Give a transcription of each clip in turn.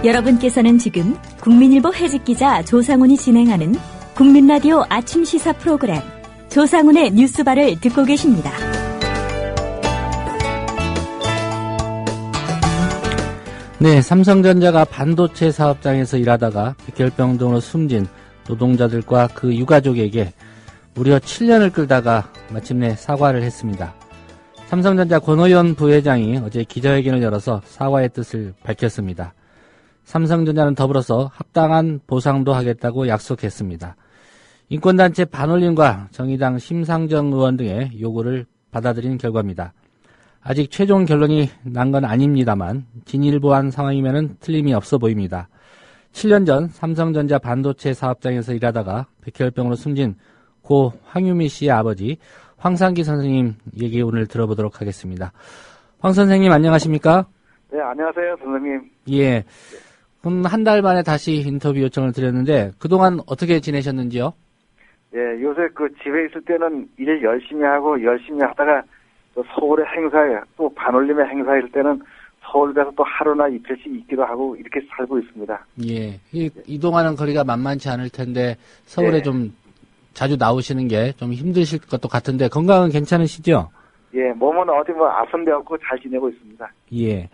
여러분께서는 지금 국민일보 해직기자 조상훈이 진행하는 국민라디오 아침 시사 프로그램 조상훈의 뉴스바를 듣고 계십니다. 네, 삼성전자가 반도체 사업장에서 일하다가 백혈병 등으로 숨진 노동자들과 그 유가족에게 무려 7년을 끌다가 마침내 사과를 했습니다. 삼성전자 권오현 부회장이 어제 기자회견을 열어서 사과의 뜻을 밝혔습니다. 삼성전자는 더불어서 합당한 보상도 하겠다고 약속했습니다. 인권단체 반올림과 정의당 심상정 의원 등의 요구를 받아들인 결과입니다. 아직 최종 결론이 난 건 아닙니다만 진일보한 상황이면은 틀림이 없어 보입니다. 7년 전 삼성전자 반도체 사업장에서 일하다가 백혈병으로 숨진 고 황유미 씨의 아버지 황상기 선생님 얘기 오늘 들어보도록 하겠습니다. 황 선생님 안녕하십니까? 네, 안녕하세요, 선생님. 예. 한 달 만에 다시 인터뷰 요청을 드렸는데 그동안 어떻게 지내셨는지요? 예, 요새 집에 있을 때는 일 열심히 하고 열심히 하다가 또 서울의 행사에 또 반올림의 행사일 때는 서울 가서 또 하루나 이틀씩 있기도 하고 이렇게 살고 있습니다. 예. 이동하는 거리가 만만치 않을 텐데 서울에 예. 좀 자주 나오시는 게 좀 힘드실 것도 같은데 건강은 괜찮으시죠? 예, 몸은 어디 아픈 데 없고 잘 지내고 있습니다. 예.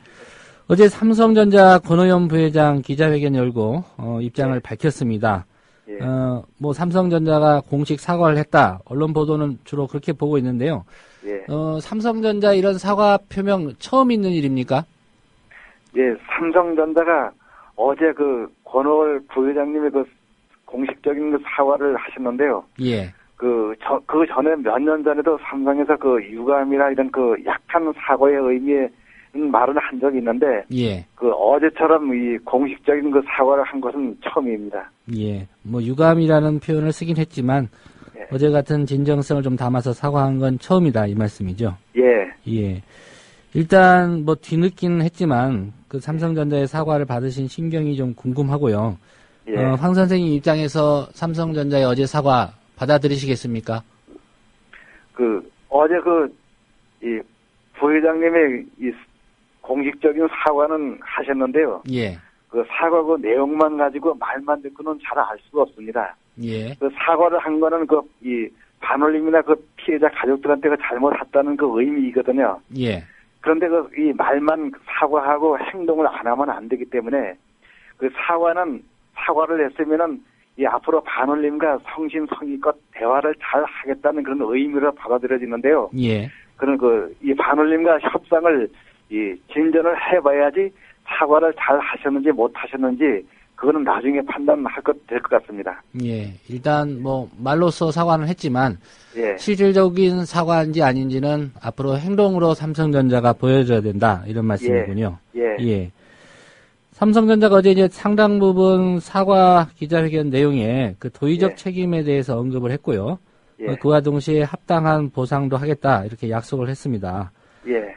어제 삼성전자 권오현 부회장 기자회견 열고 입장을 밝혔습니다. 예. 삼성전자가 공식 사과를 했다. 언론 보도는 주로 그렇게 보고 있는데요. 예. 삼성전자 이런 사과 표명 처음 있는 일입니까? 예, 삼성전자가 어제 권오현 부회장님의 공식적인 사과를 하셨는데요. 예. 그 전에 몇 년 전에도 삼성에서 유감이나 이런 약한 사과의 의미의 말은 한 적이 있는데, 예. 어제처럼 이 공식적인 사과를 한 것은 처음입니다. 예. 유감이라는 표현을 쓰긴 했지만, 예. 어제 같은 진정성을 좀 담아서 사과한 건 처음이다, 이 말씀이죠? 예. 예. 일단, 뒤늦긴 했지만, 삼성전자의 사과를 받으신 심경이 좀 궁금하고요. 예. 황 선생님 입장에서 삼성전자의 어제 사과 받아들이시겠습니까? 어제 이 부회장님의 공식적인 사과는 하셨는데요. 예. 사과 내용만 가지고 말만 듣고는 잘 알 수가 없습니다. 예. 사과를 한 거는 이 반올림이나 피해자 가족들한테가 잘못했다는 의미이거든요. 예. 그런데 이 말만 사과하고 행동을 안 하면 안 되기 때문에 사과를 했으면은 앞으로 반올림과 성심성의껏 대화를 잘 하겠다는 그런 의미로 받아들여지는데요. 예. 그런 이 반올림과 협상을 진전을 해봐야지 사과를 잘 하셨는지 못 하셨는지 그거는 나중에 판단할 될 것 같습니다. 예. 일단 말로써 사과는 했지만 예. 실질적인 사과인지 아닌지는 앞으로 행동으로 삼성전자가 보여줘야 된다 이런 말씀이군요. 예. 예. 삼성전자가 어제 이제 상당 부분 사과 기자회견 내용에 도의적 예. 책임에 대해서 언급을 했고요. 예. 그와 동시에 합당한 보상도 하겠다 이렇게 약속을 했습니다. 예.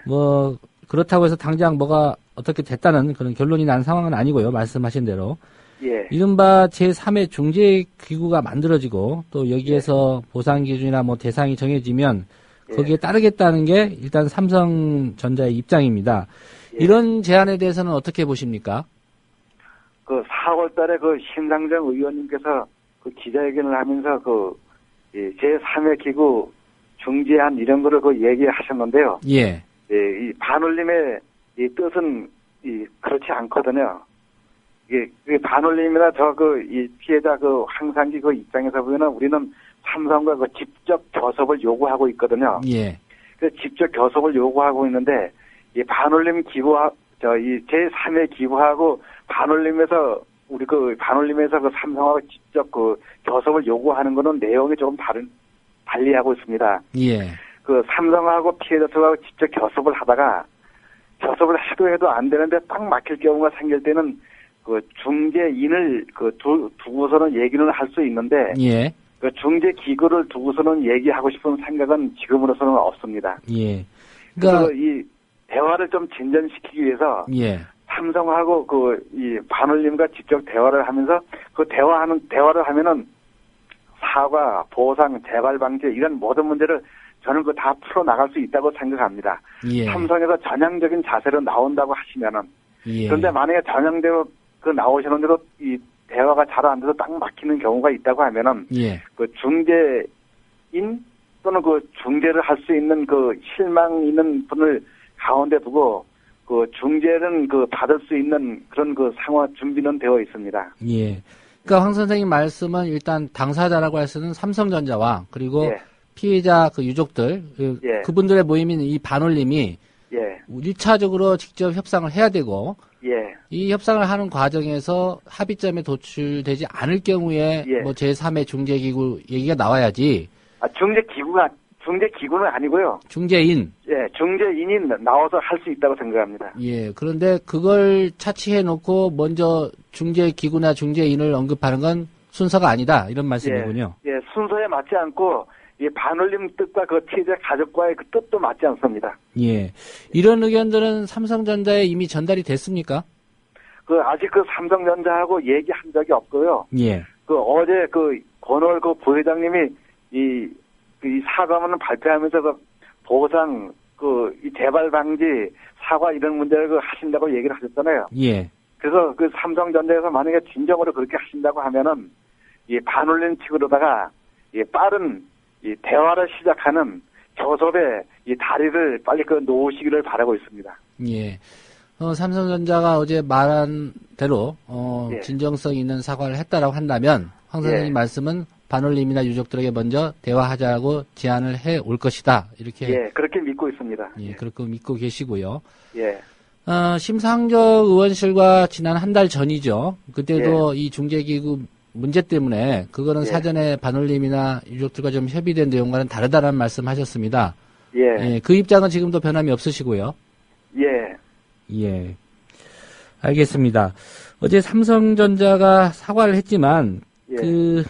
그렇다고 해서 당장 뭐가 어떻게 됐다는 그런 결론이 난 상황은 아니고요. 말씀하신 대로. 예. 이른바 제3의 중재기구가 만들어지고 또 여기에서 보상 기준이나 대상이 정해지면 거기에 따르겠다는 게 일단 삼성전자의 입장입니다. 예. 이런 제안에 대해서는 어떻게 보십니까? 4월 달에 심상정 의원님께서 기자회견을 하면서 제3의 기구 중재안 이런 거를 얘기하셨는데요. 예. 이 반올림의 이 뜻은 그렇지 않거든요. 이게 반올림이나 이 피해자 황상기 입장에서 보면은 우리는 삼성과 직접 교섭을 요구하고 있거든요. 예. 직접 교섭을 요구하고 있는데 이 반올림 기부하 이 제3의 기부하고 반올림에서 반올림에서 삼성하고 직접 교섭을 요구하는 거는 내용이 조금 달리하고 있습니다. 예. 삼성하고 피해자 측하고 직접 교섭을 하다가 교섭을 해도 안 되는데 딱 막힐 경우가 생길 때는 중재인을 두고서는 얘기는 할 수 있는데 예. 중재 기구를 두고서는 얘기하고 싶은 생각은 지금으로서는 없습니다. 예. 그래서 이 대화를 좀 진전시키기 위해서 예. 삼성하고 이 반올림과 직접 대화를 하면서 대화를 하면은 사과, 보상, 재발 방지 이런 모든 문제를 저는 다 풀어 나갈 수 있다고 생각합니다. 예. 삼성에서 전향적인 자세로 나온다고 하시면은 예. 그런데 만약에 전향대로 그 나오시는데도 이 대화가 잘 안 돼서 딱 막히는 경우가 있다고 하면은 예. 그 중재인 또는 그 중재를 할 수 있는 그 실망 있는 분을 가운데 두고 그 중재는 그 받을 수 있는 그런 그 상황 준비는 되어 있습니다. 예. 그러니까 황 선생님 말씀은 일단 당사자라고 할 수는 삼성전자와 그리고 예. 피해자 그 유족들 예. 그분들의 모임인 이 반올림이 예. 1차적으로 직접 협상을 해야 되고 예. 이 협상을 하는 과정에서 합의점에 도출되지 않을 경우에 예. 뭐 제3의 중재기구 얘기가 나와야지. 중재기구는 아니고요. 중재인. 예, 중재인이 나와서 할 수 있다고 생각합니다. 예. 그런데 그걸 차치해 놓고 먼저 중재기구나 중재인을 언급하는 건 순서가 아니다. 이런 말씀이군요. 예, 순서에 맞지 않고 이 반올림 뜻과 그 피해자 가족과의 그 뜻도 맞지 않습니다. 예. 이런 의견들은 삼성전자에 이미 전달이 됐습니까? 그 아직 그 삼성전자하고 얘기한 적이 없고요. 예. 그 어제 그 권월 그 부회장님이 이 사과문을 발표하면서 그 보상 이 재발 방지 사과 이런 문제를 그 하신다고 얘기를 하셨잖아요. 예. 그래서 그 삼성전자에서 만약에 진정으로 그렇게 하신다고 하면은 이 반올림 측으로다가 이 빠른 이 대화를 시작하는 교섭의 이 다리를 빨리 그 놓으시기를 바라고 있습니다. 예. 삼성전자가 어제 말한 대로 예. 진정성 있는 사과를 했다라고 한다면 황 선생님 예. 말씀은 반올림이나 유족들에게 먼저 대화하자고 제안을 해 올 것이다. 이렇게 예, 그렇게 믿고 있습니다. 예, 그렇게 믿고 계시고요. 예. 심상정 의원실과 지난 한 달 전이죠. 그때도 이 중재기구 문제 때문에 그거는 예. 사전에 반올림이나 유족들과 좀 협의된 내용과는 다르다는 말씀하셨습니다. 예. 예, 그 입장은 지금도 변함이 없으시고요. 예. 예. 알겠습니다. 어제 삼성전자가 사과를 했지만 예. 그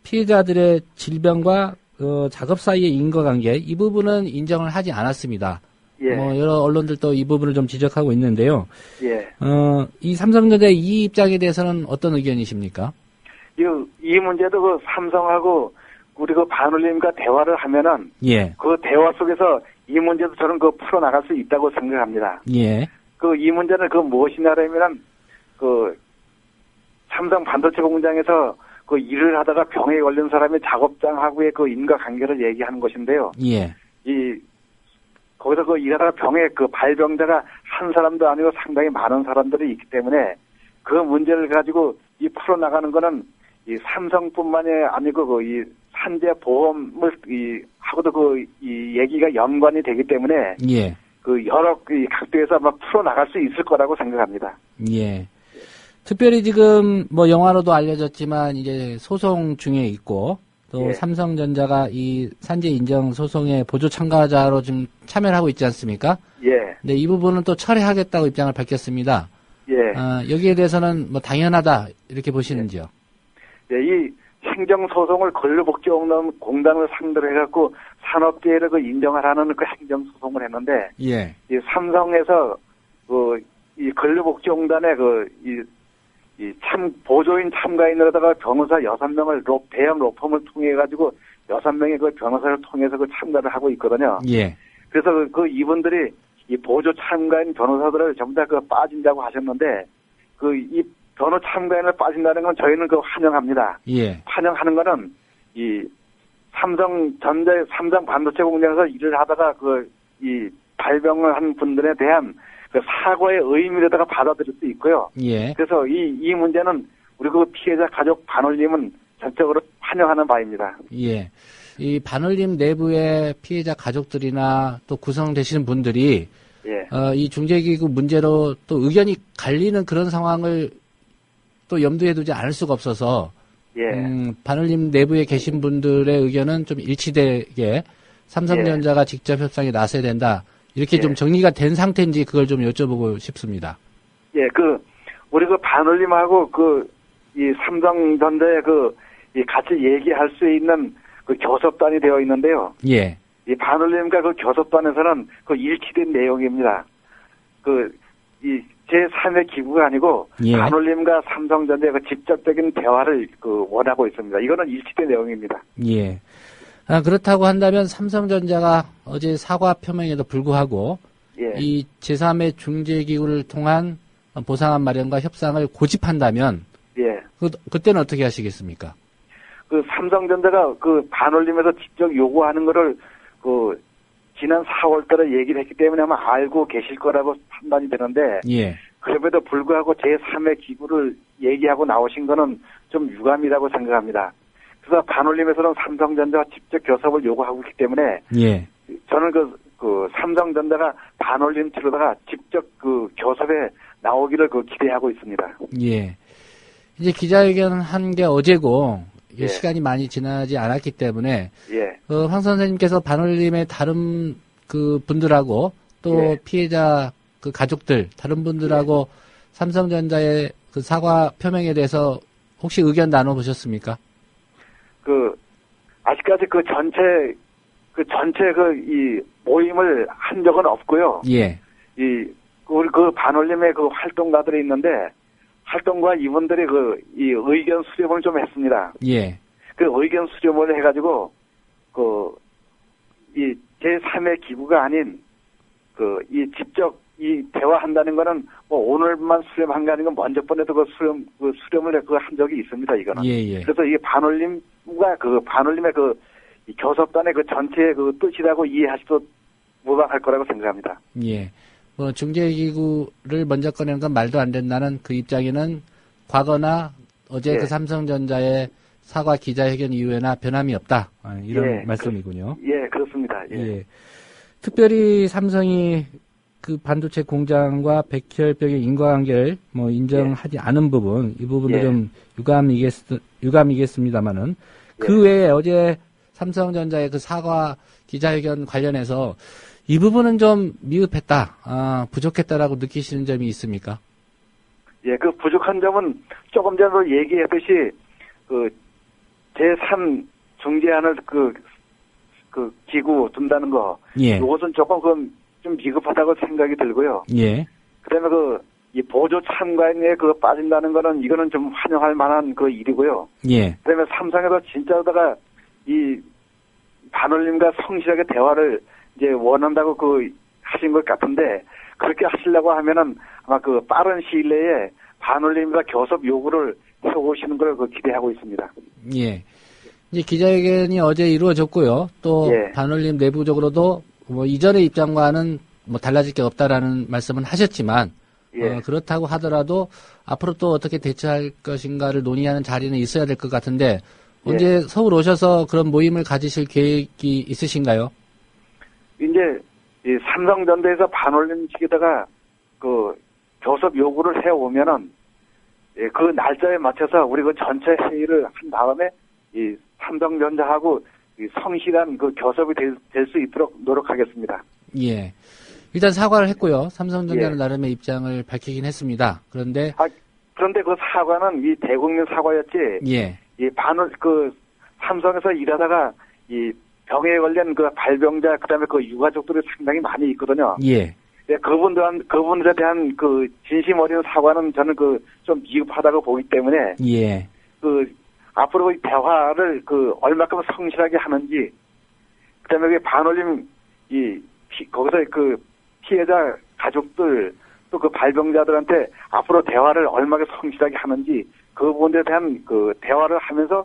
피해자들의 질병과 작업 사이의 인과관계 이 부분은 인정을 하지 않았습니다. 예. 여러 언론들도 이 부분을 좀 지적하고 있는데요. 예. 이 삼성전자의 이 입장에 대해서는 어떤 의견이십니까? 이 문제도 그 삼성하고 우리 그 반올림과 대화를 하면은 예. 그 대화 속에서 이 문제도 저는 그 풀어나갈 수 있다고 생각합니다. 예. 이 문제는 무엇이냐라면 삼성 반도체 공장에서 그 일을 하다가 병에 걸린 사람이 작업장하고의 그 인과관계를 얘기하는 것인데요. 예. 거기서 일하다가 병에 발병자가 한 사람도 아니고 상당히 많은 사람들이 있기 때문에 그 문제를 가지고 풀어나가는 거는 이 삼성뿐만이 아니고 이 산재 보험을 하고도 이 얘기가 연관이 되기 때문에 예. 여러 각도에서 아마 풀어나갈 수 있을 거라고 생각합니다. 예. 특별히 지금 영화로도 알려졌지만 이제 소송 중에 있고 또 예. 삼성전자가 이 산재 인정 소송에 보조 참가자로 좀 참여를 하고 있지 않습니까? 예. 네, 이 부분은 또 철회하겠다고 입장을 밝혔습니다. 예. 여기에 대해서는 당연하다 이렇게 보시는지요? 예. 이 행정소송을 근로복지공단을 상대로 해갖고 산업재해를 인정하라는 행정소송을 했는데, 예. 이 삼성에서 이 근로복지공단에 보조인 참가인으로다가 변호사 6명을 대형 로펌을 통해가지고 6명의 그 변호사를 통해서 참가를 하고 있거든요. 예. 그래서 이분들이 이 보조 참가인 변호사들을 전부 다 빠진다고 하셨는데, 이 변호 참가인을 빠진다는 건 저희는 환영합니다. 예. 환영하는 거는 이 삼성 반도체 공장에서 일을 하다가 이 발병을 한 분들에 대한 사과의 의미로다가 받아들일 수 있고요. 예. 그래서 이 문제는 우리 피해자 가족 반올림은 전적으로 환영하는 바입니다. 예. 이 반올림 내부의 피해자 가족들이나 또 구성되시는 분들이 예. 이 중재기구 문제로 또 의견이 갈리는 그런 상황을 또 염두에 두지 않을 수가 없어서 예. 반올림 내부에 계신 분들의 의견은 좀 일치되게 삼성전자가 직접 협상에 나서야 된다. 이렇게 예. 좀 정리가 된 상태인지 그걸 좀 여쭤보고 싶습니다. 예, 우리 반올림하고 이 삼성전자에 이 같이 얘기할 수 있는 교섭단이 되어 있는데요. 예. 이 반올림과 교섭단에서는 일치된 내용입니다. 이 제3의 기구가 아니고 예. 반올림과 삼성전자의 직접적인 대화를 원하고 있습니다. 이거는 일치된 내용입니다. 예. 그렇다고 한다면 삼성전자가 어제 사과 표명에도 불구하고 예. 이 제3의 중재기구를 통한 보상안 마련과 협상을 고집한다면 예. 그때는 어떻게 하시겠습니까? 그 삼성전자가 그 반올림에서 직접 요구하는 거를 그 지난 4월 달에 얘기를 했기 때문에 아마 알고 계실 거라고 판단이 되는데 예. 그럼에도 불구하고 제3의 기구를 얘기하고 나오신 거는 좀 유감이라고 생각합니다. 그래서 반올림에서는 삼성전자가 직접 교섭을 요구하고 있기 때문에 예. 저는 그 삼성전자가 반올림 치르다가 직접 그 교섭에 나오기를 기대하고 있습니다. 예. 이제 기자회견 한 게 어제고 예. 시간이 많이 지나지 않았기 때문에 예. 황 선생님께서 반올림의 다른 그 분들하고 또 예. 피해자 그 가족들 다른 분들하고 삼성전자의 그 사과 표명에 대해서 혹시 의견 나눠보셨습니까? 아직까지 전체 이 모임을 한 적은 없고요. 예. 우리 반올림의 그 활동가들이 있는데, 활동가 이분들이 이 의견 수렴을 좀 했습니다. 예. 그 의견 수렴을 해가지고, 이 제3의 기구가 아닌, 이 직접 대화한다는 거는 오늘만 수렴한 게 아니고 먼저 번에도 수렴을 한 적이 있습니다, 이거는. 예. 그래서 이게 반올림과 반올림의 이 교섭단의 전체의 뜻이라고 이해하셔도 무방할 거라고 생각합니다. 예. 중재기구를 먼저 꺼내는 건 말도 안 된다는 그 입장에는 과거나 어제 예. 그 삼성전자의 사과 기자회견 이후에나 변함이 없다. 이런 말씀이군요. 예, 그렇습니다. 예. 특별히 삼성이 그 반도체 공장과 백혈병의 인과관계를 인정하지 않은 부분, 이 부분도 좀 유감이겠습니다만은 그 외에 어제 삼성전자의 그 사과 기자회견 관련해서 이 부분은 좀 미흡했다, 부족했다라고 느끼시는 점이 있습니까? 예, 그 부족한 점은 조금 전에 얘기했듯이 제3 중재안을 기구 둔다는 거, 이것은 조금 좀 미흡하다고 생각이 들고요. 예. 그다음에 이 보조 참가인에 빠진다는 거는 이거는 좀 환영할 만한 일이고요. 예. 그다음에 삼성에서 진짜로다가 이 반올림과 성실하게 대화를 이제 원한다고 하신 것 같은데 그렇게 하시려고 하면은 아마 빠른 시일 내에 반올림과 교섭 요구를 해오시는 걸 기대하고 있습니다. 예. 이제 기자회견이 어제 이루어졌고요. 또 반올림 내부적으로도 이전의 입장과는 달라질 게 없다라는 말씀은 하셨지만 그렇다고 하더라도 앞으로 또 어떻게 대처할 것인가를 논의하는 자리는 있어야 될 것 같은데 언제 서울 오셔서 그런 모임을 가지실 계획이 있으신가요? 이제 이 삼성전자에서 반올림 측에다가 교섭 요구를 해오면은 그 날짜에 맞춰서 우리 전체 회의를 한 다음에 이 삼성전자하고 이 성실한 교섭이 될 수 있도록 노력하겠습니다. 예. 일단 사과를 했고요. 삼성전자는 나름의 입장을 밝히긴 했습니다. 그런데 그런데 그 사과는 이 대국민 사과였지. 예. 이 삼성에서 일하다가 이 병에 걸린 발병자 그다음에 유가족들이 상당히 많이 있거든요. 예. 그분들에 대한 진심 어린 사과는 저는 좀 미흡하다고 보기 때문에 앞으로 이 대화를 얼마큼 성실하게 하는지 그다음에 반올림 거기서 피해자 가족들 또 발병자들한테 앞으로 대화를 얼마나 성실하게 하는지 그 부분에 대한 대화를 하면서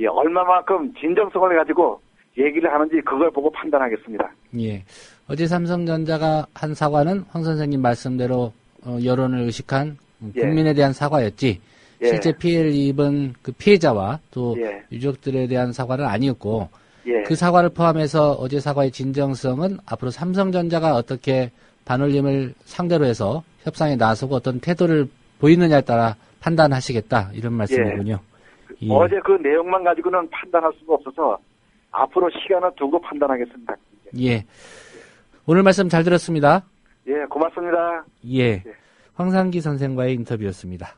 얼마만큼 진정성을 가지고 얘기를 하는지 그걸 보고 판단하겠습니다. 예. 어제 삼성전자가 한 사과는 황 선생님 말씀대로 여론을 의식한 국민에 대한 사과였지 실제 피해를 입은 그 피해자와 또 유족들에 대한 사과는 아니었고 그 사과를 포함해서 어제 사과의 진정성은 앞으로 삼성전자가 어떻게 반올림을 상대로 해서 협상에 나서고 어떤 태도를 보이느냐에 따라 판단하시겠다 이런 말씀이군요. 어제 그 내용만 가지고는 판단할 수가 없어서 앞으로 시간을 두고 판단하겠습니다. 예. 오늘 말씀 잘 들었습니다. 예, 고맙습니다. 예. 황상기 선생과의 인터뷰였습니다.